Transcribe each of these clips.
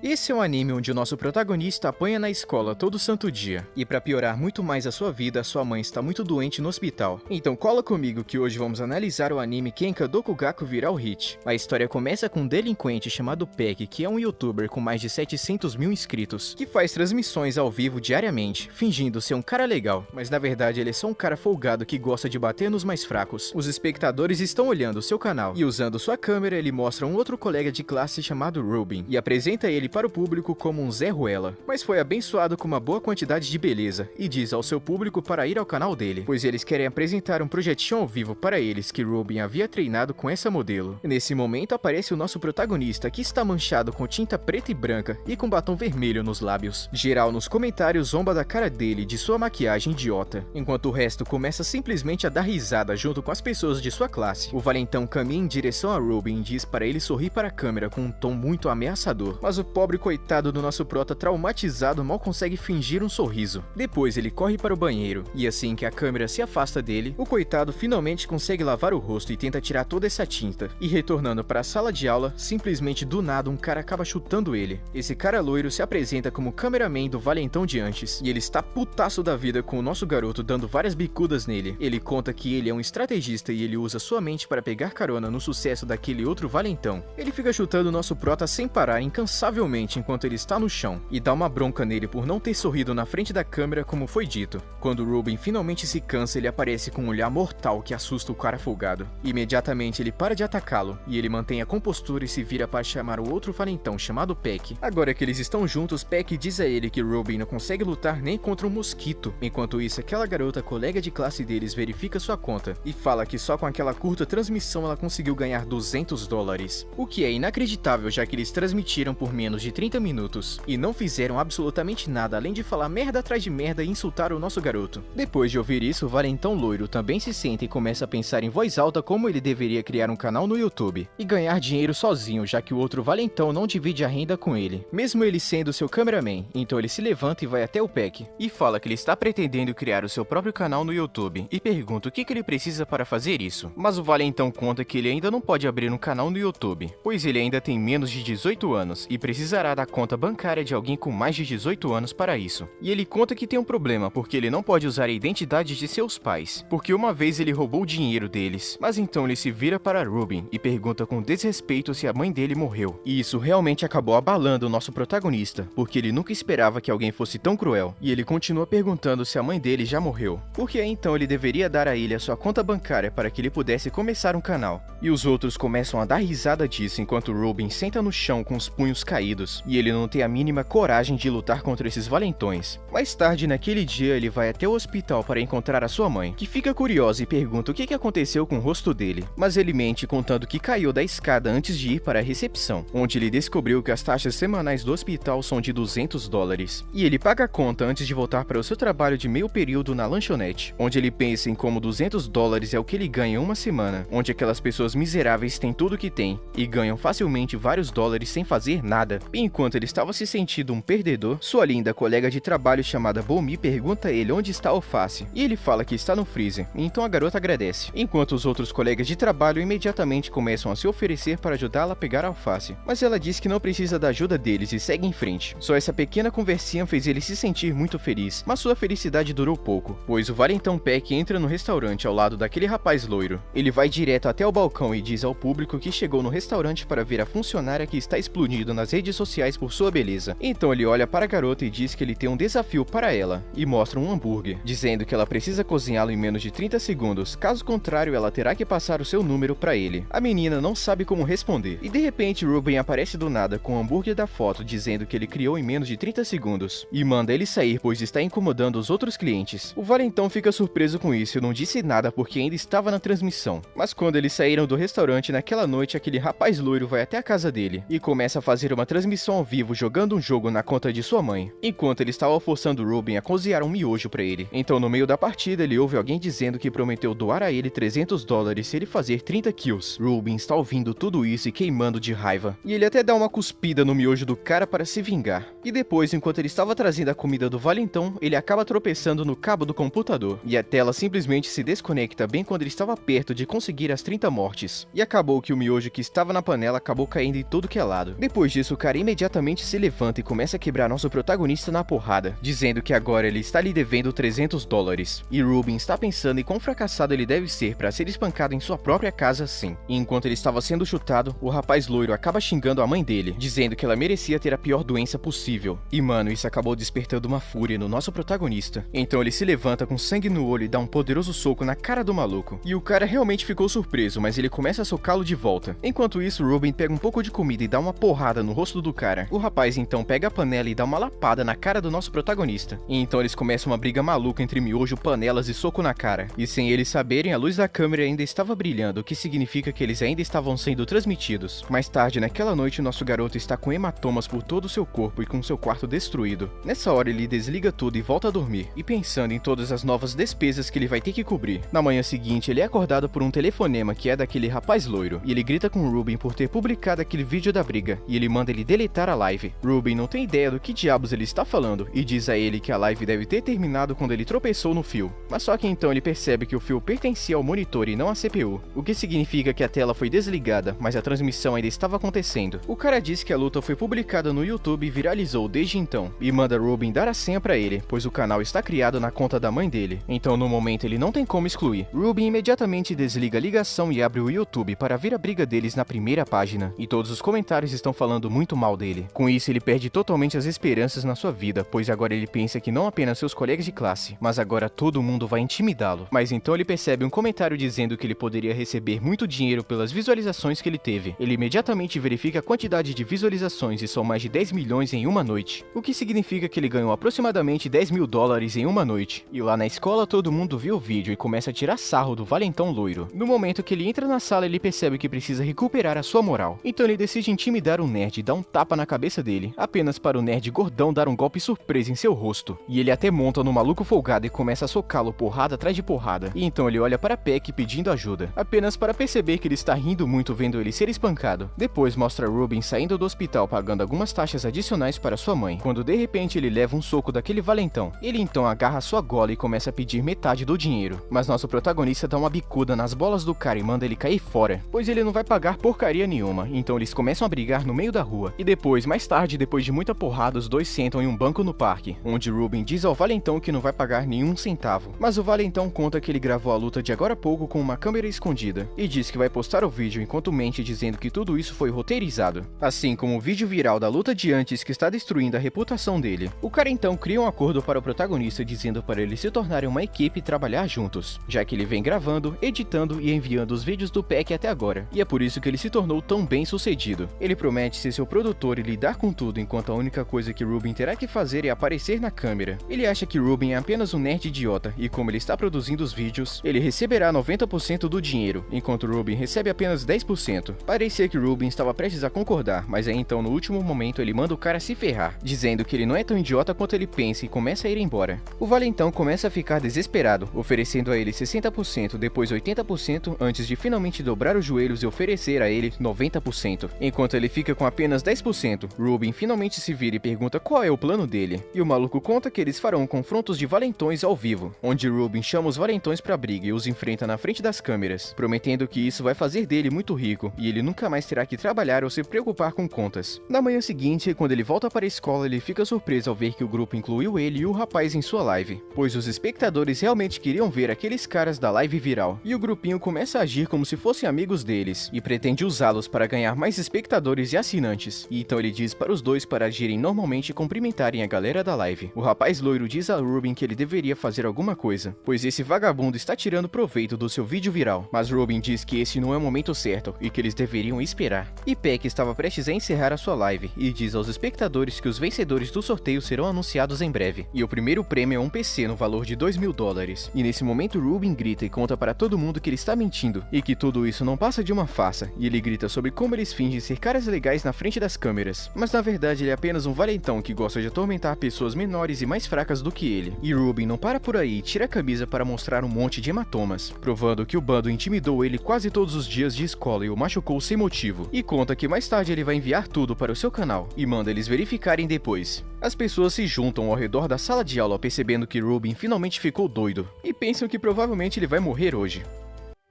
Esse é um anime onde o nosso protagonista apanha na escola todo santo dia. E pra piorar muito mais a sua vida, sua mãe está muito doente no hospital. Então cola comigo que hoje vamos analisar o anime Kenka Dokugaku Viral Hit. A história começa com um delinquente chamado Peck, que é um youtuber com mais de 700 mil inscritos, que faz transmissões ao vivo diariamente, fingindo ser um cara legal, mas na verdade ele é só um cara folgado que gosta de bater nos mais fracos. Os espectadores estão olhando seu canal, e usando sua câmera ele mostra um outro colega de classe chamado Rubin, e apresenta ele para o público como um Zé Ruela, mas foi abençoado com uma boa quantidade de beleza, e diz ao seu público para ir ao canal dele, pois eles querem apresentar um projetinho ao vivo para eles que Rubin havia treinado com essa modelo. Nesse momento aparece o nosso protagonista, que está manchado com tinta preta e branca e com batom vermelho nos lábios. Geral nos comentários zomba da cara dele e de sua maquiagem idiota, enquanto o resto começa simplesmente a dar risada junto com as pessoas de sua classe. O valentão caminha em direção a Rubin e diz para ele sorrir para a câmera com um tom muito ameaçador, mas o pobre coitado do nosso prota traumatizado mal consegue fingir um sorriso. Depois ele corre para o banheiro, e assim que a câmera se afasta dele, o coitado finalmente consegue lavar o rosto e tenta tirar toda essa tinta. E retornando para a sala de aula, simplesmente do nada um cara acaba chutando ele. Esse cara loiro se apresenta como cameraman do valentão de antes, e ele está putaço da vida com o nosso garoto dando várias bicudas nele. Ele conta que ele é um estrategista e ele usa sua mente para pegar carona no sucesso daquele outro valentão. Ele fica chutando o nosso prota sem parar, incansavelmente, enquanto ele está no chão, e dá uma bronca nele por não ter sorrido na frente da câmera como foi dito. Quando Rubin finalmente se cansa, ele aparece com um olhar mortal que assusta o cara folgado. Imediatamente ele para de atacá-lo, e ele mantém a compostura e se vira para chamar o outro valentão chamado Peck. Agora que eles estão juntos, Peck diz a ele que Rubin não consegue lutar nem contra um mosquito. Enquanto isso, aquela garota colega de classe deles verifica sua conta, e fala que só com aquela curta transmissão ela conseguiu ganhar $200. O que é inacreditável, já que eles transmitiram por menos de 30 minutos, e não fizeram absolutamente nada além de falar merda atrás de merda e insultar o nosso garoto. Depois de ouvir isso, o valentão loiro também se senta e começa a pensar em voz alta como ele deveria criar um canal no YouTube, e ganhar dinheiro sozinho, já que o outro valentão não divide a renda com ele, mesmo ele sendo seu cameraman. Então ele se levanta e vai até o Peck, e fala que ele está pretendendo criar o seu próprio canal no YouTube, e pergunta o que ele precisa para fazer isso. Mas o valentão conta que ele ainda não pode abrir um canal no YouTube, pois ele ainda tem menos de 18 anos, e precisará da conta bancária de alguém com mais de 18 anos para isso. E ele conta que tem um problema, porque ele não pode usar a identidade de seus pais, porque uma vez ele roubou o dinheiro deles. Mas então ele se vira para Rubin e pergunta com desrespeito se a mãe dele morreu. E isso realmente acabou abalando o nosso protagonista, porque ele nunca esperava que alguém fosse tão cruel. E ele continua perguntando se a mãe dele já morreu, porque aí então ele deveria dar a ele a sua conta bancária para que ele pudesse começar um canal. E os outros começam a dar risada disso, enquanto Rubin senta no chão com os punhos caídos, e ele não tem a mínima coragem de lutar contra esses valentões. Mais tarde naquele dia ele vai até o hospital para encontrar a sua mãe, que fica curiosa e pergunta o que aconteceu com o rosto dele, mas ele mente contando que caiu da escada antes de ir para a recepção, onde ele descobriu que as taxas semanais do hospital são de $200, e ele paga a conta antes de voltar para o seu trabalho de meio período na lanchonete, onde ele pensa em como $200 é o que ele ganha em uma semana, onde aquelas pessoas miseráveis têm tudo que tem, e ganham facilmente vários dólares sem fazer nada. E enquanto ele estava se sentindo um perdedor, sua linda colega de trabalho chamada Bomi pergunta a ele onde está a alface, e ele fala que está no freezer, então a garota agradece, enquanto os outros colegas de trabalho imediatamente começam a se oferecer para ajudá-la a pegar a alface, mas ela diz que não precisa da ajuda deles e segue em frente. Só essa pequena conversinha fez ele se sentir muito feliz, mas sua felicidade durou pouco, pois o valentão Peck entra no restaurante ao lado daquele rapaz loiro. Ele vai direto até o balcão e diz ao público que chegou no restaurante para ver a funcionária que está explodindo nas redes sociais por sua beleza. Então ele olha para a garota e diz que ele tem um desafio para ela, e mostra um hambúrguer, dizendo que ela precisa cozinhá-lo em menos de 30 segundos, caso contrário ela terá que passar o seu número para ele. A menina não sabe como responder, e de repente Rubin aparece do nada com o hambúrguer da foto, dizendo que ele criou em menos de 30 segundos, e manda ele sair pois está incomodando os outros clientes. O valentão fica surpreso com isso e não disse nada porque ainda estava na transmissão, mas quando eles saíram do restaurante naquela noite, aquele rapaz loiro vai até a casa dele, e começa a fazer uma transmissão ao vivo jogando um jogo na conta de sua mãe, enquanto ele estava forçando Rubin a cozinhar um miojo para ele. Então no meio da partida ele ouve alguém dizendo que prometeu doar a ele $300 se ele fazer 30 kills. Rubin está ouvindo tudo isso e queimando de raiva, e ele até dá uma cuspida no miojo do cara para se vingar. E depois, enquanto ele estava trazendo a comida do valentão, ele acaba tropeçando no cabo do computador, e a tela simplesmente se desconecta bem quando ele estava perto de conseguir as 30 mortes, e acabou que o miojo que estava na panela acabou caindo em tudo que é lado. Depois disso o cara cara imediatamente se levanta e começa a quebrar nosso protagonista na porrada, dizendo que agora ele está lhe devendo $300. E Ruben está pensando em quão fracassado ele deve ser para ser espancado em sua própria casa assim. E enquanto ele estava sendo chutado, o rapaz loiro acaba xingando a mãe dele, dizendo que ela merecia ter a pior doença possível. E mano, isso acabou despertando uma fúria no nosso protagonista. Então ele se levanta com sangue no olho e dá um poderoso soco na cara do maluco. E o cara realmente ficou surpreso, mas ele começa a socá-lo de volta. Enquanto isso, Ruben pega um pouco de comida e dá uma porrada no rosto do cara. O rapaz então pega a panela e dá uma lapada na cara do nosso protagonista. E então eles começam uma briga maluca entre miojo, panelas e soco na cara. E sem eles saberem, a luz da câmera ainda estava brilhando, o que significa que eles ainda estavam sendo transmitidos. Mais tarde, naquela noite, nosso garoto está com hematomas por todo o seu corpo e com seu quarto destruído. Nessa hora, ele desliga tudo e volta a dormir, e pensando em todas as novas despesas que ele vai ter que cobrir. Na manhã seguinte, ele é acordado por um telefonema que é daquele rapaz loiro, e ele grita com Ruben por ter publicado aquele vídeo da briga, e ele manda ele deletar a live. Ruben não tem ideia do que diabos ele está falando, e diz a ele que a live deve ter terminado quando ele tropeçou no fio. Mas só que então ele percebe que o fio pertencia ao monitor e não à CPU, o que significa que a tela foi desligada, mas a transmissão ainda estava acontecendo. O cara diz que a luta foi publicada no YouTube e viralizou desde então, e manda Ruben dar a senha pra ele, pois o canal está criado na conta da mãe dele, então no momento ele não tem como excluir. Ruben imediatamente desliga a ligação e abre o YouTube para ver a briga deles na primeira página, e todos os comentários estão falando muito mal dele. Com isso ele perde totalmente as esperanças na sua vida, pois agora ele pensa que não apenas seus colegas de classe, mas agora todo mundo vai intimidá-lo. Mas então ele percebe um comentário dizendo que ele poderia receber muito dinheiro pelas visualizações que ele teve. Ele imediatamente verifica a quantidade de visualizações e são mais de 10 milhões em uma noite, o que significa que ele ganhou aproximadamente $10.000 em uma noite. E lá na escola todo mundo viu o vídeo e começa a tirar sarro do valentão loiro. No momento que ele entra na sala, ele percebe que precisa recuperar a sua moral. Então ele decide intimidar o nerd e dar um tapa na cabeça dele, apenas para o nerd gordão dar um golpe surpresa em seu rosto. E ele até monta no maluco folgado e começa a socá-lo porrada atrás de porrada. E então ele olha para Peck pedindo ajuda, apenas para perceber que ele está rindo muito vendo ele ser espancado. Depois mostra Ruben saindo do hospital pagando algumas taxas adicionais para sua mãe, quando de repente ele leva um soco daquele valentão. Ele então agarra sua gola e começa a pedir metade do dinheiro, mas nosso protagonista dá uma bicuda nas bolas do cara e manda ele cair fora, pois ele não vai pagar porcaria nenhuma. Então eles começam a brigar no meio da rua, e depois, mais tarde, depois de muita porrada, os dois sentam em um banco no parque, onde Ruben diz ao valentão que não vai pagar nenhum centavo. Mas o valentão conta que ele gravou a luta de agora a pouco com uma câmera escondida, e diz que vai postar o vídeo enquanto mente, dizendo que tudo isso foi roteirizado, assim como o vídeo viral da luta de antes que está destruindo a reputação dele. O cara então cria um acordo para o protagonista, dizendo para eles se tornarem uma equipe e trabalhar juntos, já que ele vem gravando, editando e enviando os vídeos do Peck até agora, e é por isso que ele se tornou tão bem sucedido. Ele promete ser seu produtor e lidar com tudo, enquanto a única coisa que Ruben terá que fazer é aparecer na câmera. Ele acha que Ruben é apenas um nerd idiota, e como ele está produzindo os vídeos, ele receberá 90% do dinheiro, enquanto Ruben recebe apenas 10%. Parecia que Ruben estava prestes a concordar, mas aí então no último momento ele manda o cara se ferrar, dizendo que ele não é tão idiota quanto ele pensa e começa a ir embora. O valentão começa a ficar desesperado, oferecendo a ele 60%, depois 80%, antes de finalmente dobrar os joelhos e oferecer a ele 90%. Enquanto ele fica com apenas 10%, Ruben finalmente se vira e pergunta qual é o plano dele. E o maluco conta que eles farão confrontos de valentões ao vivo, onde Ruben chama os valentões pra briga e os enfrenta na frente das câmeras, prometendo que isso vai fazer dele muito rico e ele nunca mais terá que trabalhar ou se preocupar com contas. Na manhã seguinte, quando ele volta para a escola, ele fica surpreso ao ver que o grupo incluiu ele e o rapaz em sua live, pois os espectadores realmente queriam ver aqueles caras da live viral, e o grupinho começa a agir como se fossem amigos deles, e pretende usá-los para ganhar mais espectadores e assinantes, e então ele diz para os dois para agirem normalmente e cumprimentarem a galera da live. O rapaz loiro diz a Ruben que ele deveria fazer alguma coisa, pois esse vagabundo está tirando proveito do seu vídeo viral, mas Ruben diz que esse não é o momento certo, e que eles deveriam esperar. E Peck estava prestes a encerrar a sua live, e diz aos espectadores que os vencedores do sorteio serão anunciados em breve, e o primeiro prêmio é um PC no valor de $2.000, e nesse momento Ruben grita e conta para todo mundo que ele está mentindo, e que tudo isso não passa de uma farsa, e ele grita sobre como eles fingem ser caras legais na frente das câmeras, mas na verdade ele é apenas um valentão que gosta de atormentar pessoas menores e mais fracas do que ele. E Ruben não para por aí e tira a camisa para mostrar um monte de hematomas, provando que o bando intimidou ele quase todos os dias de escola e o machucou sem motivo, e conta que mais tarde ele vai enviar tudo para o seu canal, e manda eles verificarem depois. As pessoas se juntam ao redor da sala de aula percebendo que Ruben finalmente ficou doido, e pensam que provavelmente ele vai morrer hoje.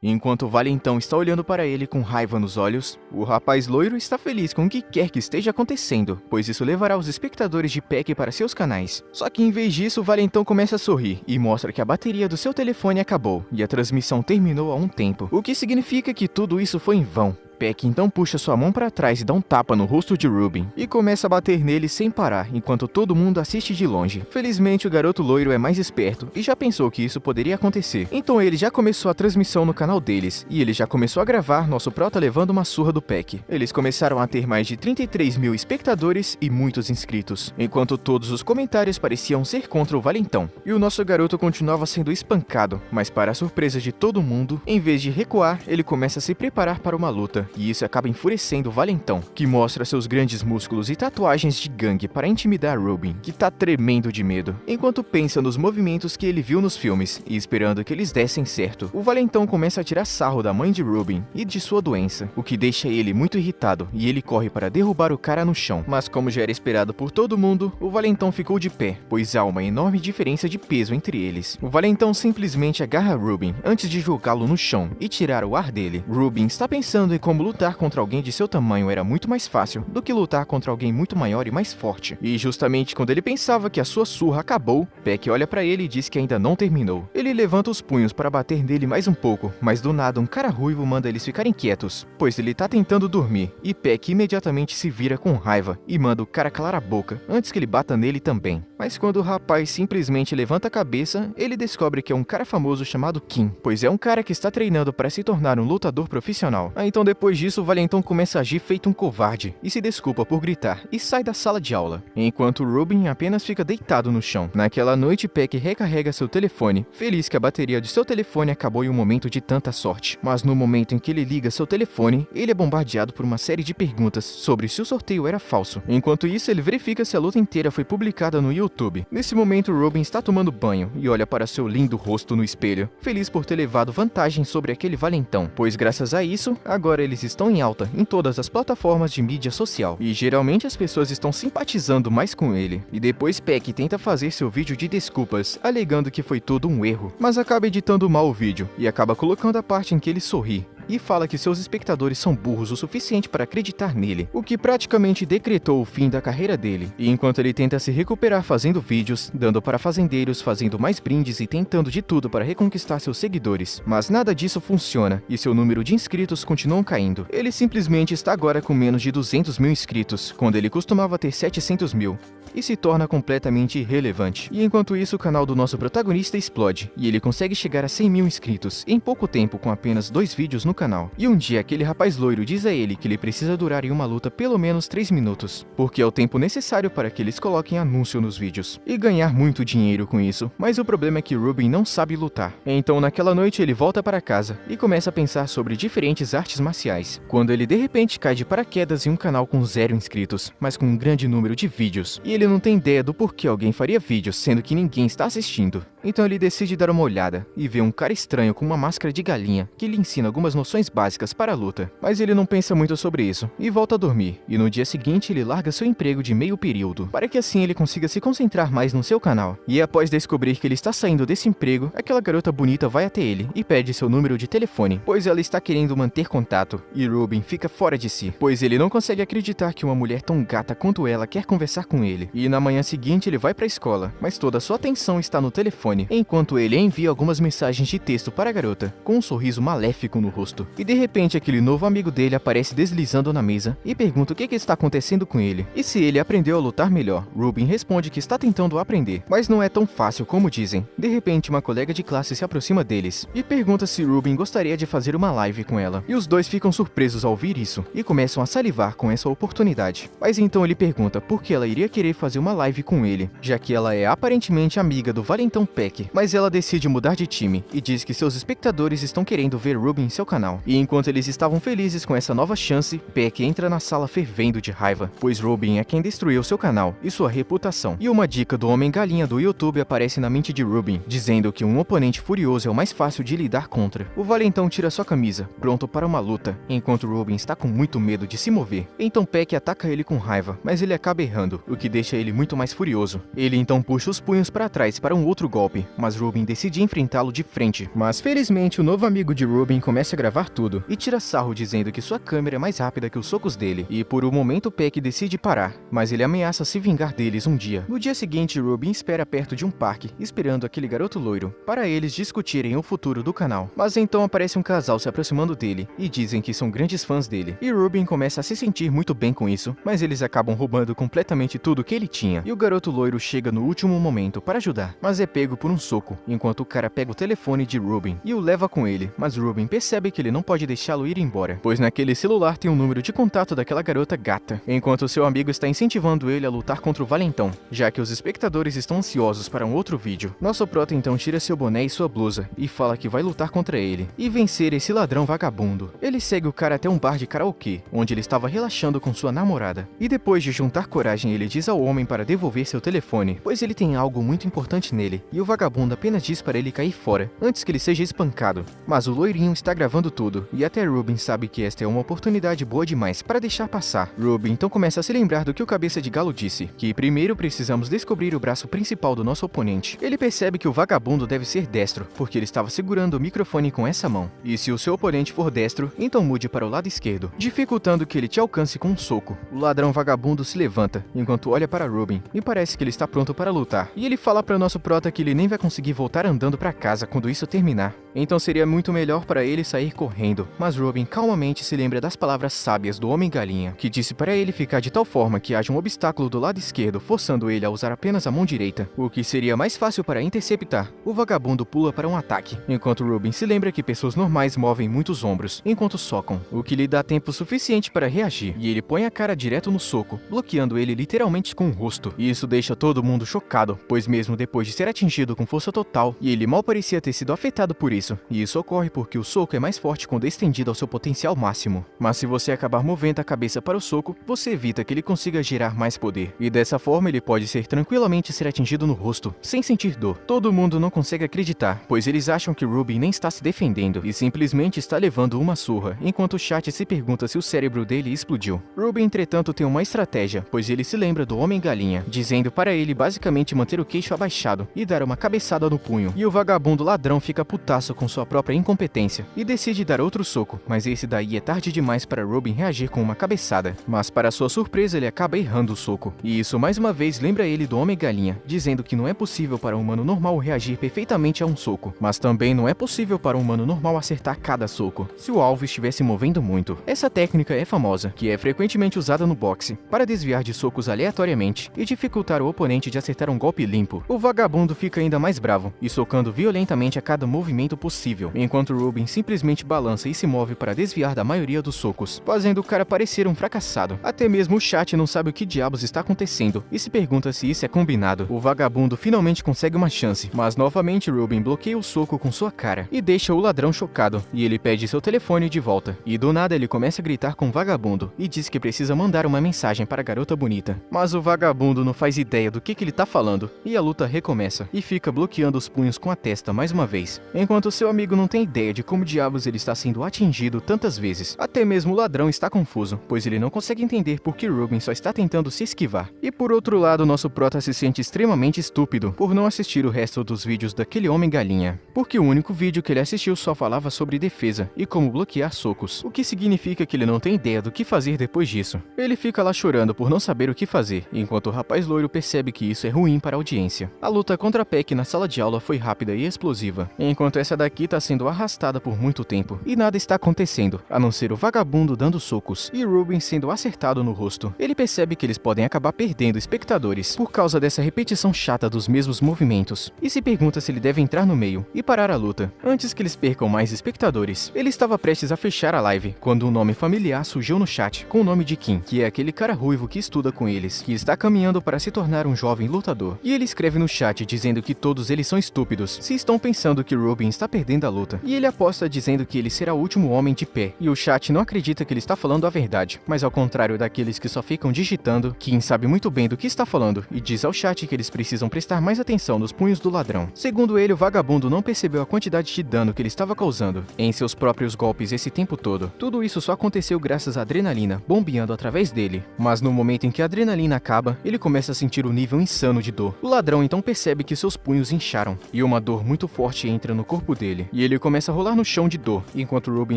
Enquanto o Valentão está olhando para ele com raiva nos olhos, o rapaz loiro está feliz com o que quer que esteja acontecendo, pois isso levará os espectadores de Peck para seus canais. Só que em vez disso, o Valentão começa a sorrir e mostra que a bateria do seu telefone acabou e a transmissão terminou há um tempo, o que significa que tudo isso foi em vão. Peck então puxa sua mão para trás e dá um tapa no rosto de Ruben e começa a bater nele sem parar, enquanto todo mundo assiste de longe. Felizmente, o garoto loiro é mais esperto e já pensou que isso poderia acontecer. Então ele já começou a transmissão no canal deles e ele já começou a gravar nosso prota levando uma surra do Peck. Eles começaram a ter mais de 33 mil espectadores e muitos inscritos, enquanto todos os comentários pareciam ser contra o Valentão. E o nosso garoto continuava sendo espancado, mas para a surpresa de todo mundo, em vez de recuar, ele começa a se preparar para uma luta. E isso acaba enfurecendo o Valentão, que mostra seus grandes músculos e tatuagens de gangue para intimidar Ruben, que tá tremendo de medo. Enquanto pensa nos movimentos que ele viu nos filmes e esperando que eles dessem certo, o Valentão começa a tirar sarro da mãe de Ruben e de sua doença, o que deixa ele muito irritado e ele corre para derrubar o cara no chão. Mas como já era esperado por todo mundo, o Valentão ficou de pé, pois há uma enorme diferença de peso entre eles. O Valentão simplesmente agarra Ruben antes de jogá-lo no chão e tirar o ar dele. Ruben está pensando em como lutar contra alguém de seu tamanho era muito mais fácil do que lutar contra alguém muito maior e mais forte. E justamente quando ele pensava que a sua surra acabou, Peck olha pra ele e diz que ainda não terminou. Ele levanta os punhos para bater nele mais um pouco, mas do nada um cara ruivo manda eles ficarem quietos, pois ele tá tentando dormir, e Peck imediatamente se vira com raiva e manda o cara calar a boca antes que ele bata nele também. Mas quando o rapaz simplesmente levanta a cabeça, ele descobre que é um cara famoso chamado Kim, pois é um cara que está treinando para se tornar um lutador profissional. Então depois disso, o Valentão começa a agir feito um covarde e se desculpa por gritar e sai da sala de aula, enquanto Ruben apenas fica deitado no chão. Naquela noite, Peck recarrega seu telefone, feliz que a bateria de seu telefone acabou em um momento de tanta sorte. Mas no momento em que ele liga seu telefone, ele é bombardeado por uma série de perguntas sobre se o sorteio era falso. Enquanto isso, ele verifica se a luta inteira foi publicada no YouTube. Nesse momento, Ruben está tomando banho e olha para seu lindo rosto no espelho, feliz por ter levado vantagem sobre aquele Valentão, pois graças a isso, agora eles estão em alta em todas as plataformas de mídia social, e geralmente as pessoas estão simpatizando mais com ele. E depois Peck tenta fazer seu vídeo de desculpas, alegando que foi tudo um erro, mas acaba editando mal o vídeo, e acaba colocando a parte em que ele sorri, e fala que seus espectadores são burros o suficiente para acreditar nele, o que praticamente decretou o fim da carreira dele. E enquanto ele tenta se recuperar fazendo vídeos, dando para fazendeiros, fazendo mais brindes e tentando de tudo para reconquistar seus seguidores, mas nada disso funciona e seu número de inscritos continuam caindo. Ele simplesmente está agora com menos de 200 mil inscritos, quando ele costumava ter 700 mil. E se torna completamente irrelevante. E enquanto isso, o canal do nosso protagonista explode, e ele consegue chegar a 100 mil inscritos em pouco tempo com apenas 2 vídeos no canal. E um dia aquele rapaz loiro diz a ele que ele precisa durar em uma luta pelo menos 3 minutos, porque é o tempo necessário para que eles coloquem anúncio nos vídeos, e ganhar muito dinheiro com isso. Mas o problema é que Ruben não sabe lutar. Então naquela noite ele volta para casa e começa a pensar sobre diferentes artes marciais, quando ele de repente cai de paraquedas em um canal com 0 inscritos, mas com um grande número de vídeos, e ele não tem ideia do porquê alguém faria vídeos sendo que ninguém está assistindo. Então ele decide dar uma olhada e vê um cara estranho com uma máscara de galinha que lhe ensina algumas noções básicas para a luta. Mas ele não pensa muito sobre isso e volta a dormir, e no dia seguinte ele larga seu emprego de meio período, para que assim ele consiga se concentrar mais no seu canal. E após descobrir que ele está saindo desse emprego, aquela garota bonita vai até ele e pede seu número de telefone, pois ela está querendo manter contato, e Ruben fica fora de si, pois ele não consegue acreditar que uma mulher tão gata quanto ela quer conversar com ele. E na manhã seguinte ele vai para a escola, mas toda a sua atenção está no telefone, enquanto ele envia algumas mensagens de texto para a garota, com um sorriso maléfico no rosto. E de repente aquele novo amigo dele aparece deslizando na mesa e pergunta o que está acontecendo com ele, e se ele aprendeu a lutar melhor. Ruben responde que está tentando aprender, mas não é tão fácil como dizem. De repente uma colega de classe se aproxima deles e pergunta se Ruben gostaria de fazer uma live com ela, e os dois ficam surpresos ao ouvir isso e começam a salivar com essa oportunidade. Mas então ele pergunta por que ela iria querer fazer uma live com ele, já que ela é aparentemente amiga do Valentão Peck, mas ela decide mudar de time e diz que seus espectadores estão querendo ver Ruben em seu canal. canal. E enquanto eles estavam felizes com essa nova chance, Peck entra na sala fervendo de raiva, pois Robin é quem destruiu seu canal e sua reputação. E uma dica do Homem-Galinha do YouTube aparece na mente de Robin, dizendo que um oponente furioso é o mais fácil de lidar contra. O valentão tira sua camisa, pronto para uma luta, enquanto Robin está com muito medo de se mover. Então Peck ataca ele com raiva, mas ele acaba errando, o que deixa ele muito mais furioso. Ele então puxa os punhos para trás para um outro golpe, mas Robin decide enfrentá-lo de frente. Mas felizmente o novo amigo de Robin começa a gravar tudo e tira sarro dizendo que sua câmera é mais rápida que os socos dele. E por um momento Peck decide parar, mas ele ameaça se vingar deles um dia. No dia seguinte, Robin espera perto de um parque, esperando aquele garoto loiro, para eles discutirem o futuro do canal. Mas então aparece um casal se aproximando dele e dizem que são grandes fãs dele. E Robin começa a se sentir muito bem com isso, mas eles acabam roubando completamente tudo que ele tinha. E o garoto loiro chega no último momento para ajudar, mas é pego por um soco, enquanto o cara pega o telefone de Robin e o leva com ele. Mas Robin percebe que ele não pode deixá-lo ir embora, pois naquele celular tem um número de contato daquela garota gata, enquanto seu amigo está incentivando ele a lutar contra o valentão, já que os espectadores estão ansiosos para um outro vídeo. Nosso prota então tira seu boné e sua blusa e fala que vai lutar contra ele e vencer esse ladrão vagabundo. Ele segue o cara até um bar de karaokê, onde ele estava relaxando com sua namorada, e depois de juntar coragem ele diz ao homem para devolver seu telefone, pois ele tem algo muito importante nele, e o vagabundo apenas diz para ele cair fora, antes que ele seja espancado. Mas o loirinho está gravando tudo, e até Robin sabe que esta é uma oportunidade boa demais para deixar passar. Robin então começa a se lembrar do que o Cabeça de Galo disse, que primeiro precisamos descobrir o braço principal do nosso oponente. Ele percebe que o vagabundo deve ser destro, porque ele estava segurando o microfone com essa mão, e se o seu oponente for destro, então mude para o lado esquerdo, dificultando que ele te alcance com um soco. O ladrão vagabundo se levanta, enquanto olha para Robin, e parece que ele está pronto para lutar, e ele fala para o nosso prota que ele nem vai conseguir voltar andando para casa quando isso terminar, então seria muito melhor para ele sair correndo. Mas Robin calmamente se lembra das palavras sábias do Homem-Galinha, que disse para ele ficar de tal forma que haja um obstáculo do lado esquerdo, forçando ele a usar apenas a mão direita, o que seria mais fácil para interceptar. O vagabundo pula para um ataque, enquanto Robin se lembra que pessoas normais movem muitos ombros, enquanto socam, o que lhe dá tempo suficiente para reagir, e ele põe a cara direto no soco, bloqueando ele literalmente com o rosto. E isso deixa todo mundo chocado, pois mesmo depois de ser atingido com força total, e ele mal parecia ter sido afetado por isso, e isso ocorre porque o soco é mais forte quando estendido ao seu potencial máximo. Mas se você acabar movendo a cabeça para o soco, você evita que ele consiga gerar mais poder, e dessa forma ele pode tranquilamente ser atingido no rosto, sem sentir dor. Todo mundo não consegue acreditar, pois eles acham que Robin nem está se defendendo, e simplesmente está levando uma surra, enquanto o chat se pergunta se o cérebro dele explodiu. Robin, entretanto, tem uma estratégia, pois ele se lembra do Homem-Galinha, dizendo para ele basicamente manter o queixo abaixado e dar uma cabeçada no punho, e o vagabundo ladrão fica putaço com sua própria incompetência, e decide dar outro soco, mas esse daí é tarde demais para Robin reagir com uma cabeçada. Mas para sua surpresa ele acaba errando o soco, e isso mais uma vez lembra ele do Homem-Galinha, dizendo que não é possível para um humano normal reagir perfeitamente a um soco, mas também não é possível para um humano normal acertar cada soco, se o alvo estivesse movendo muito. Essa técnica é famosa, que é frequentemente usada no boxe, para desviar de socos aleatoriamente e dificultar o oponente de acertar um golpe limpo. O vagabundo fica ainda mais bravo, e socando violentamente a cada movimento possível, enquanto Robin simplesmente balança e se move para desviar da maioria dos socos, fazendo o cara parecer um fracassado. Até mesmo o chat não sabe o que diabos está acontecendo, e se pergunta se isso é combinado. O vagabundo finalmente consegue uma chance, mas novamente Robin bloqueia o soco com sua cara, e deixa o ladrão chocado, e ele pede seu telefone de volta. E do nada ele começa a gritar com o vagabundo, e diz que precisa mandar uma mensagem para a garota bonita. Mas o vagabundo não faz ideia do que ele tá falando, e a luta recomeça, e fica bloqueando os punhos com a testa mais uma vez, enquanto seu amigo não tem ideia de como diabos ele está sendo atingido tantas vezes. Até mesmo o ladrão está confuso, pois ele não consegue entender por que Robin só está tentando se esquivar. E por outro lado, nosso prota se sente extremamente estúpido por não assistir o resto dos vídeos daquele Homem-Galinha, porque o único vídeo que ele assistiu só falava sobre defesa e como bloquear socos, o que significa que ele não tem ideia do que fazer depois disso. Ele fica lá chorando por não saber o que fazer, enquanto o rapaz loiro percebe que isso é ruim para a audiência. A luta contra Peck na sala de aula foi rápida e explosiva, enquanto essa daqui está sendo arrastada por muito tempo, e nada está acontecendo, a não ser o vagabundo dando socos e Robin sendo acertado no rosto. Ele percebe que eles podem acabar perdendo espectadores por causa dessa repetição chata dos mesmos movimentos, e se pergunta se ele deve entrar no meio e parar a luta, antes que eles percam mais espectadores. Ele estava prestes a fechar a live, quando um nome familiar surgiu no chat, com o nome de Kim, que é aquele cara ruivo que estuda com eles, que está caminhando para se tornar um jovem lutador. E ele escreve no chat dizendo que todos eles são estúpidos, se estão pensando que Robin está perdendo a luta, e ele aposta dizendo que ele será o último homem de pé, e o chat não acredita que ele está falando a verdade, mas ao contrário daqueles que só ficam digitando, Kim sabe muito bem do que está falando e diz ao chat que eles precisam prestar mais atenção nos punhos do ladrão. Segundo ele, o vagabundo não percebeu a quantidade de dano que ele estava causando em seus próprios golpes esse tempo todo. Tudo isso só aconteceu graças à adrenalina bombeando através dele, mas no momento em que a adrenalina acaba, ele começa a sentir o nível insano de dor. O ladrão então percebe que seus punhos incharam e uma dor muito forte entra no corpo dele, e ele começa a rolar no chão de dor, enquanto Ruben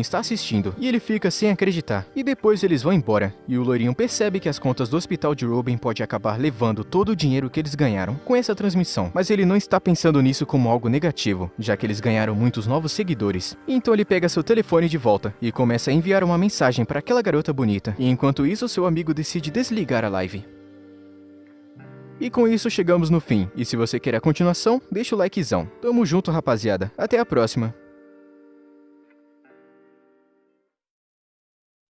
está assistindo, e ele fica sem acreditar. E depois eles vão embora, e o loirinho percebe que as contas do hospital de Ruben pode acabar levando todo o dinheiro que eles ganharam com essa transmissão, mas ele não está pensando nisso como algo negativo, já que eles ganharam muitos novos seguidores. Então ele pega seu telefone de volta e começa a enviar uma mensagem para aquela garota bonita, e enquanto isso seu amigo decide desligar a live. E com isso chegamos no fim, e se você quer a continuação, deixa o likezão. Tamo junto, rapaziada. Até a próxima.